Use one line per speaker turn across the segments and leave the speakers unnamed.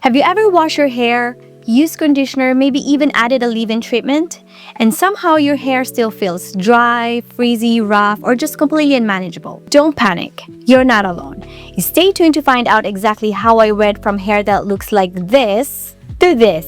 Have you ever washed your hair, used conditioner, maybe even added a leave-in treatment, and somehow your hair still feels dry, frizzy, rough, or just completely unmanageable? Don't panic, you're not alone. Stay tuned to find out exactly how I went from hair that looks like this to this,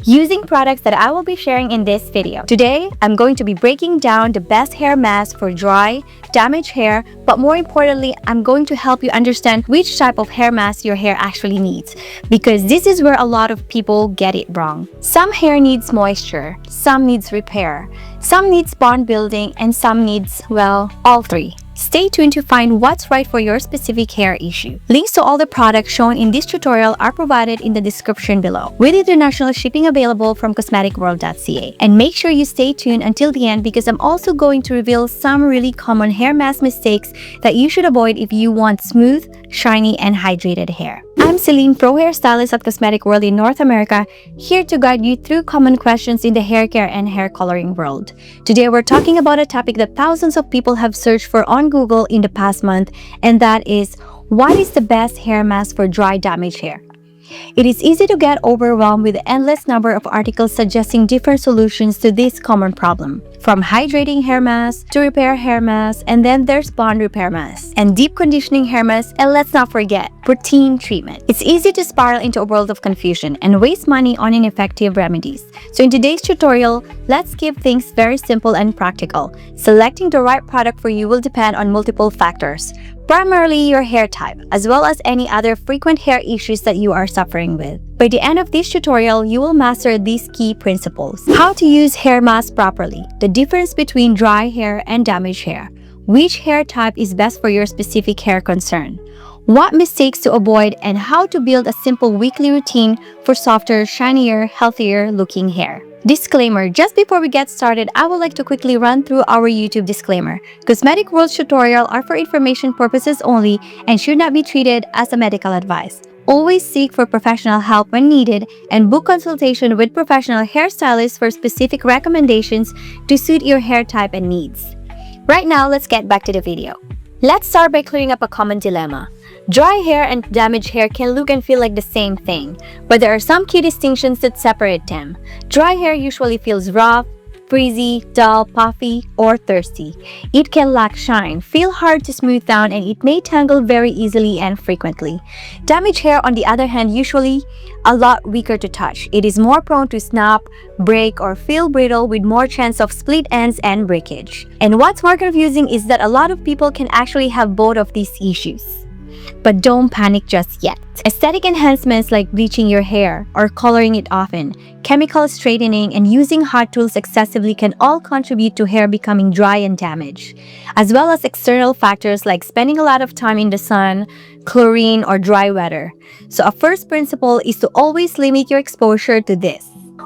using products that I will be sharing in this video. Today, I'm going to be breaking down the best hair mask for dry, damaged hair, but more importantly, I'm going to help you understand which type of hair mask your hair actually needs, because this is where a lot of people get it wrong. Some hair needs moisture, some needs repair, some needs bond building, and some needs, well, all three. Stay tuned to find what's right for your specific hair issue. Links to all the products shown in this tutorial are provided in the description below, with international shipping available from cosmeticworld.ca. And make sure you stay tuned until the end, because I'm also going to reveal some really common hair mask mistakes that you should avoid if you want smooth, shiny, and hydrated hair. I'm Celine, pro hair stylist at Cosmetic World in North America, here to guide you through common questions in the hair care and hair coloring world. Today, we're talking about a topic that thousands of people have searched for on Google in the past month, and that is, what is the best hair mask for dry, damaged hair? It is easy to get overwhelmed with the endless number of articles suggesting different solutions to this common problem. From hydrating hair masks to repair hair masks, and then there's bond repair masks and deep conditioning hair masks, and let's not forget protein treatment. It's easy to spiral into a world of confusion and waste money on ineffective remedies. So in today's tutorial, let's keep things very simple and practical. Selecting the right product for you will depend on multiple factors, primarily your hair type, as well as any other frequent hair issues that you are suffering with. By the end of this tutorial, you will master these key principles. How to use hair masks properly, the difference between dry hair and damaged hair, which hair type is best for your specific hair concern, what mistakes to avoid, and how to build a simple weekly routine for softer, shinier, healthier looking hair. Disclaimer: just before we get started, I would like to quickly run through our YouTube disclaimer. Cosmetic World's tutorial are for information purposes only and should not be treated as a medical advice. Always seek for professional help when needed, and book consultation with professional hairstylists for specific recommendations to suit your hair type and needs. Right now, let's get back to the video. Let's start by clearing up a common dilemma. Dry hair and damaged hair can look and feel like the same thing, but there are some key distinctions that separate them. Dry hair usually feels rough, frizzy, dull, puffy, or thirsty. It can lack shine, feel hard to smooth down, and it may tangle very easily and frequently. Damaged hair, on the other hand, usually a lot weaker to touch. It is more prone to snap, break, or feel brittle, with more chance of split ends and breakage. And what's more confusing is that a lot of people can actually have both of these issues. But don't panic just yet. Aesthetic enhancements like bleaching your hair or coloring it often, chemical straightening, and using hot tools excessively can all contribute to hair becoming dry and damaged, as well as external factors like spending a lot of time in the sun, chlorine, or dry weather. So a first principle is to always limit your exposure to this.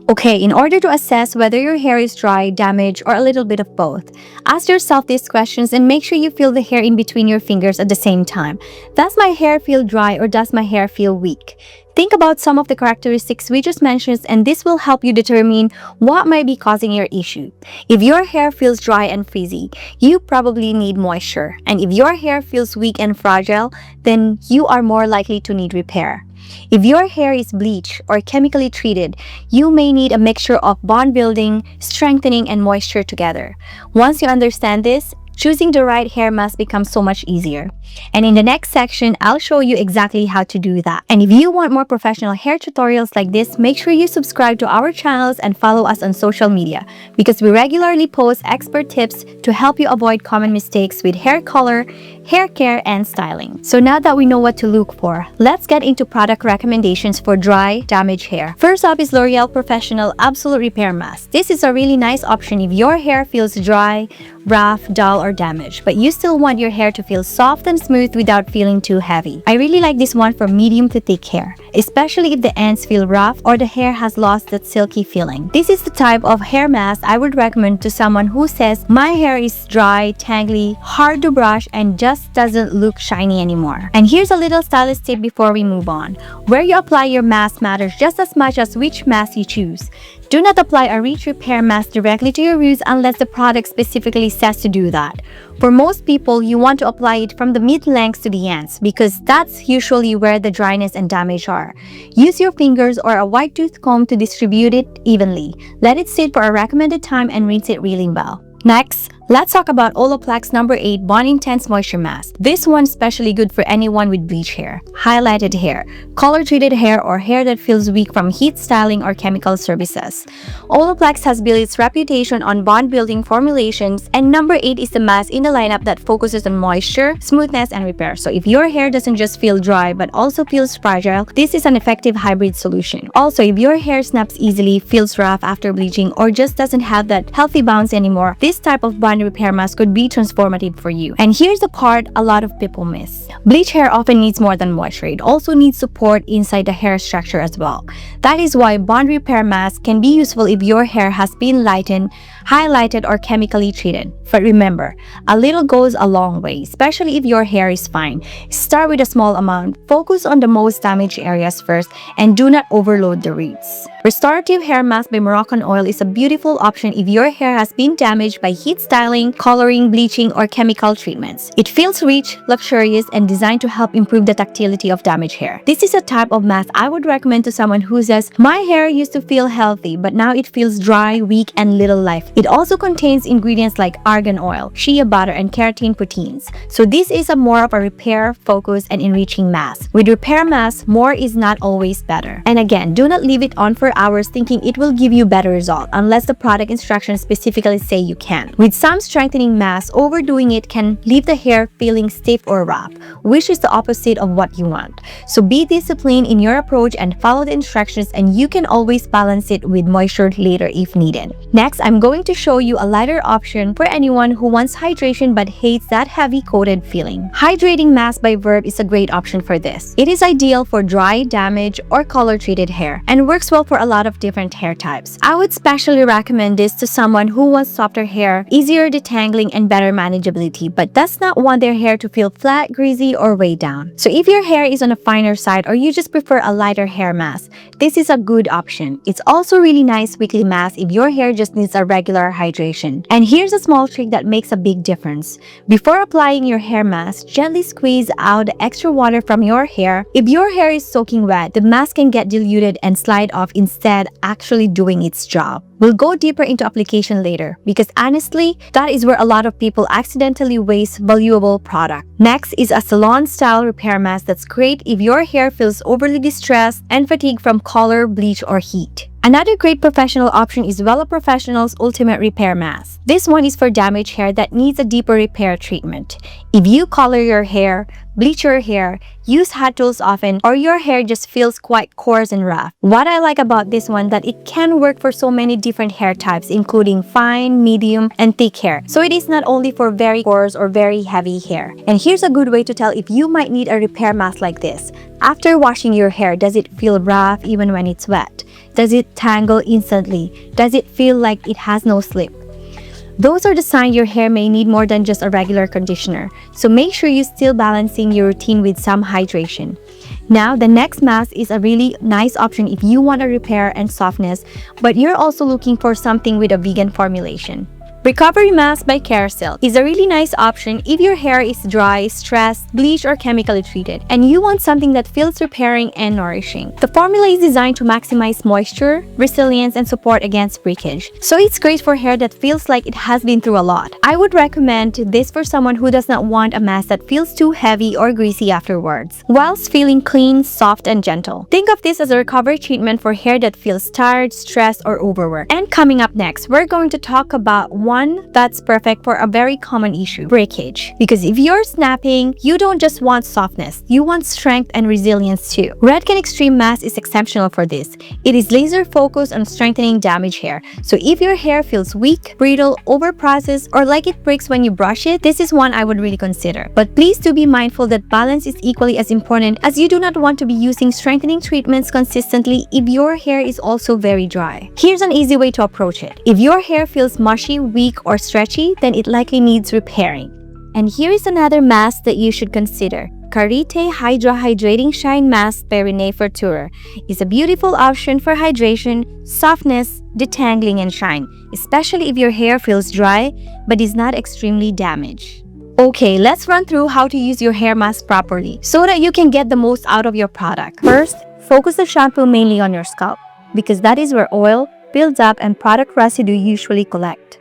Okay, in order to assess whether your hair is dry, damaged, or a little bit of both, ask yourself these questions and make sure you feel the hair in between your fingers at the same time. Does my hair feel dry, or does my hair feel weak? Think about some of the characteristics we just mentioned, and this will help you determine what might be causing your issue. If your hair feels dry and frizzy, you probably need moisture. And if your hair feels weak and fragile, then you are more likely to need repair. If your hair is bleached or chemically treated, you may need a mixture of bond building, strengthening, and moisture together. Once you understand this, choosing the right hair mask becomes so much easier. And in the next section, I'll show you exactly how to do that. And if you want more professional hair tutorials like this, make sure you subscribe to our channels and follow us on social media, because we regularly post expert tips to help you avoid common mistakes with hair color, hair care, and styling. So now that we know what to look for, let's get into product recommendations for dry, damaged hair. First up is L'Oreal Professional Absolute Repair Mask. This is a really nice option if your hair feels dry, rough, dull, or damaged, but you still want your hair to feel soft and smooth without feeling too heavy. I really like this one for medium to thick hair, especially if the ends feel rough or the hair has lost that silky feeling. This is the type of hair mask I would recommend to someone who says, my hair is dry, tangly, hard to brush, and just doesn't look shiny anymore. And here's a little stylist tip before we move on. Where you apply your mask matters just as much as which mask you choose. Do not apply a rich repair mask directly to your roots unless the product specifically says to do that. For most people, you want to apply it from the mid-length to the ends because that's usually where the dryness and damage are. Use your fingers or a wide tooth comb to distribute it evenly. Let it sit for a recommended time and rinse it really well. Next, let's talk about Olaplex number 8 Bond Intense Moisture Mask. This one's especially good for anyone with bleach hair, highlighted hair, color-treated hair, or hair that feels weak from heat styling or chemical services. Olaplex has built its reputation on bond-building formulations, and number 8 is the mask in the lineup that focuses on moisture, smoothness, and repair. So if your hair doesn't just feel dry but also feels fragile, this is an effective hybrid solution. Also, if your hair snaps easily, feels rough after bleaching, or just doesn't have that healthy bounce anymore, this type of bond repair mask could be transformative for you. And here's the part a lot of people miss. Bleach hair often needs more than moisture. It also needs support inside the hair structure as well. That is why bond repair masks can be useful if your hair has been lightened, highlighted, or chemically treated. But remember, a little goes a long way, especially if your hair is fine. Start with a small amount, focus on the most damaged areas first, and do not overload the roots. Restorative Hair Mask by Moroccan Oil is a beautiful option if your hair has been damaged by heat styling, coloring, bleaching, or chemical treatments. It feels rich, luxurious, and designed to help improve the ductility of damaged hair. This is a type of mask I would recommend to someone who says, "My hair used to feel healthy, but now it feels dry, weak, and little life." It also contains ingredients like argan oil, shea butter, and keratin proteins. So this is a more of a repair, focus, and enriching mask. With repair masks, more is not always better. And again, do not leave it on for hours thinking it will give you better result unless the product instructions specifically say you can. With some strengthening masks, overdoing it can leave the hair feeling stiff or rough, which is the opposite of what you want. So be disciplined in your approach and follow the instructions, and you can always balance it with moisture later if needed. Next, I'm going to show you a lighter option for anyone who wants hydration but hates that heavy coated feeling. Hydrating Mask by Verb is a great option for this. It is ideal for dry, damaged, or color treated hair and works well for a lot of different hair types. I would especially recommend this to someone who wants softer hair, easier detangling, and better manageability, but does not want their hair to feel flat, greasy, or weighed down. So if your hair is on a finer side or you just prefer a lighter hair mask, this is a good option. It's also really nice weekly mask if your hair just needs a regular hydration. And here's a small trick that makes a big difference. Before applying your hair mask, gently squeeze out the extra water from your hair. If your hair is soaking wet, the mask can get diluted and slide off instead actually doing its job. We'll go deeper into application later because honestly, that is where a lot of people accidentally waste valuable product. Next is a salon-style repair mask that's great if your hair feels overly distressed and fatigued from color, bleach, or heat. Another great professional option is Wella Professional's Ultimate Repair Mask. This one is for damaged hair that needs a deeper repair treatment. If you color your hair, bleach your hair, use hot tools often, or your hair just feels quite coarse and rough. What I like about this one that it can work for so many different hair types, including fine, medium, and thick hair. So it is not only for very coarse or very heavy hair. And here's a good way to tell if you might need a repair mask like this. After washing your hair, does it feel rough even when it's wet? Does it tangle instantly? Does it feel like it has no slip? Those are the signs your hair may need more than just a regular conditioner. So make sure you're still balancing your routine with some hydration. Now, the next mask is a really nice option if you want a repair and softness, but you're also looking for something with a vegan formulation. Recovery Mask by Carousel is a really nice option if your hair is dry, stressed, bleached, or chemically treated, and you want something that feels repairing and nourishing. The formula is designed to maximize moisture, resilience, and support against breakage. So it's great for hair that feels like it has been through a lot. I would recommend this for someone who does not want a mask that feels too heavy or greasy afterwards, whilst feeling clean, soft, and gentle. Think of this as a recovery treatment for hair that feels tired, stressed, or overworked. And coming up next, we're going to talk about one that's perfect for a very common issue, breakage. Because if you're snapping, you don't just want softness, you want strength and resilience too. Redken Extreme Mask is exceptional for this. It is laser focused on strengthening damaged hair. So if your hair feels weak, brittle, overprocessed, or like it breaks when you brush it, this is one I would really consider. But please do be mindful that balance is equally as important, as you do not want to be using strengthening treatments consistently if your hair is also very dry. Here's an easy way to approach it. If your hair feels mushy, weak, or stretchy, then it likely needs repairing. And here is another mask that you should consider. Karite Hydra Hydrating Shine Mask by Renee Fortura is a beautiful option for hydration, softness, detangling, and shine, especially if your hair feels dry but is not extremely damaged. Okay, let's run through how to use your hair mask properly so that you can get the most out of your product. First, focus the shampoo mainly on your scalp because that is where oil builds up and product residue usually collect.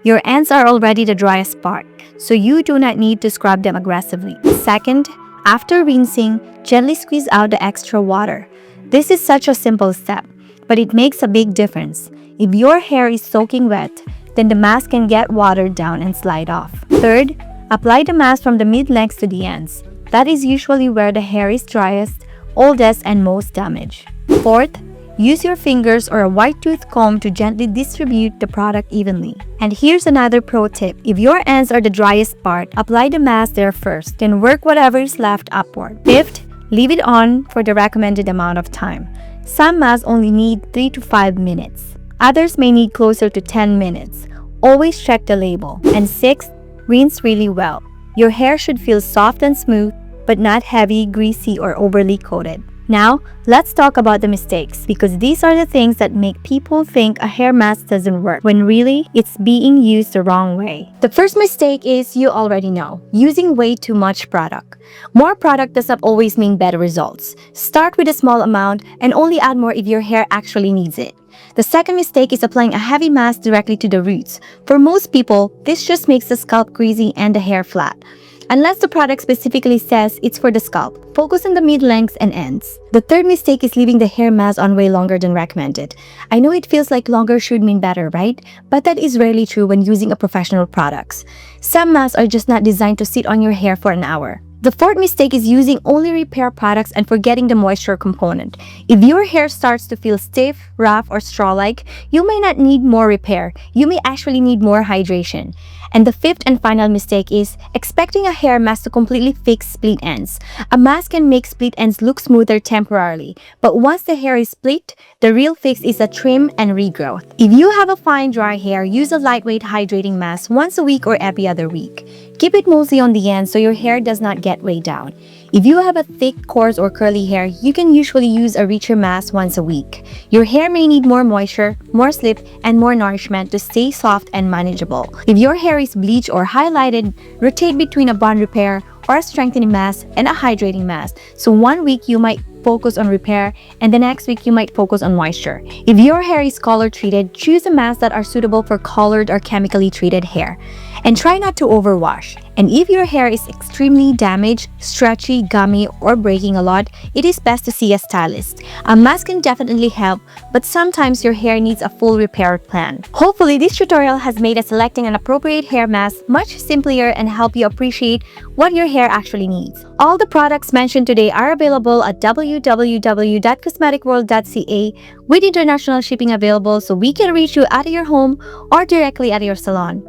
Your ends are already the driest part, so you do not need to scrub them aggressively. Second, after rinsing, gently squeeze out the extra water. This is such a simple step, but it makes a big difference. If your hair is soaking wet, then the mask can get watered down and slide off. Third, apply the mask from the mid-lengths to the ends. That is usually where the hair is driest, oldest, and most damaged. Fourth, use your fingers or a white tooth comb to gently distribute the product evenly. And here's another pro tip. If your ends are the driest part, apply the mask there first, then work whatever is left upward. Fifth, leave it on for the recommended amount of time. Some masks only need 3 to 5 minutes. Others may need closer to 10 minutes. Always check the label. And sixth, rinse really well. Your hair should feel soft and smooth, but not heavy, greasy, or overly coated. Now, let's talk about the mistakes because these are the things that make people think a hair mask doesn't work when really it's being used the wrong way. The first mistake is you already know, using way too much product. More product does not always mean better results. Start with a small amount and only add more if your hair actually needs it. The second mistake is applying a heavy mask directly to the roots. For most people, this just makes the scalp greasy and the hair flat. Unless the product specifically says it's for the scalp, focus on the mid-lengths and ends. The third mistake is leaving the hair mask on way longer than recommended. I know it feels like longer should mean better, right? But that is rarely true when using a professional products. Some masks are just not designed to sit on your hair for an hour. The fourth mistake is using only repair products and forgetting the moisture component. If your hair starts to feel stiff, rough, or straw-like, you may not need more repair. You may actually need more hydration. And the fifth and final mistake is expecting a hair mask to completely fix split ends. A mask can make split ends look smoother temporarily, but once the hair is split, the real fix is a trim and regrowth. If you have a fine, dry hair, use a lightweight hydrating mask once a week or every other week. Keep it mostly on the end so your hair does not get weighed down. If you have a thick, coarse, or curly hair, you can usually use a richer mask once a week. Your hair may need more moisture, more slip, and more nourishment to stay soft and manageable. If your hair is bleached or highlighted, rotate between a bond repair or a strengthening mask and a hydrating mask. So one week you might focus on repair and the next week you might focus on moisture. If your hair is color treated, choose a mask that are suitable for colored or chemically treated hair. And try not to overwash. And if your hair is extremely damaged, stretchy, gummy, or breaking a lot, it is best to see a stylist. A mask can definitely help, but sometimes your hair needs a full repair plan. Hopefully, this tutorial has made selecting an appropriate hair mask much simpler and help you appreciate what your hair actually needs. All the products mentioned today are available at www.cosmeticworld.ca with international shipping available so we can reach you at your home or directly at your salon.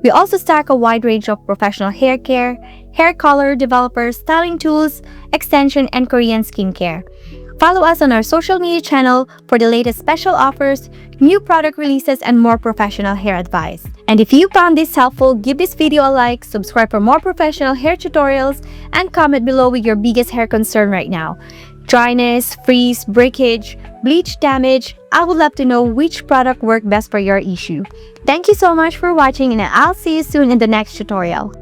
We also stock a wide range of professional hair care, hair color developers, styling tools, extension, and Korean skincare. Follow us on our social media channel for the latest special offers, new product releases, and more professional hair advice. And if you found this helpful, give this video a like, subscribe for more professional hair tutorials, and comment below with your biggest hair concern right now. Dryness, frizz, breakage, bleach damage. I would love to know which product worked best for your issue. Thank you so much for watching and I'll see you soon in the next tutorial.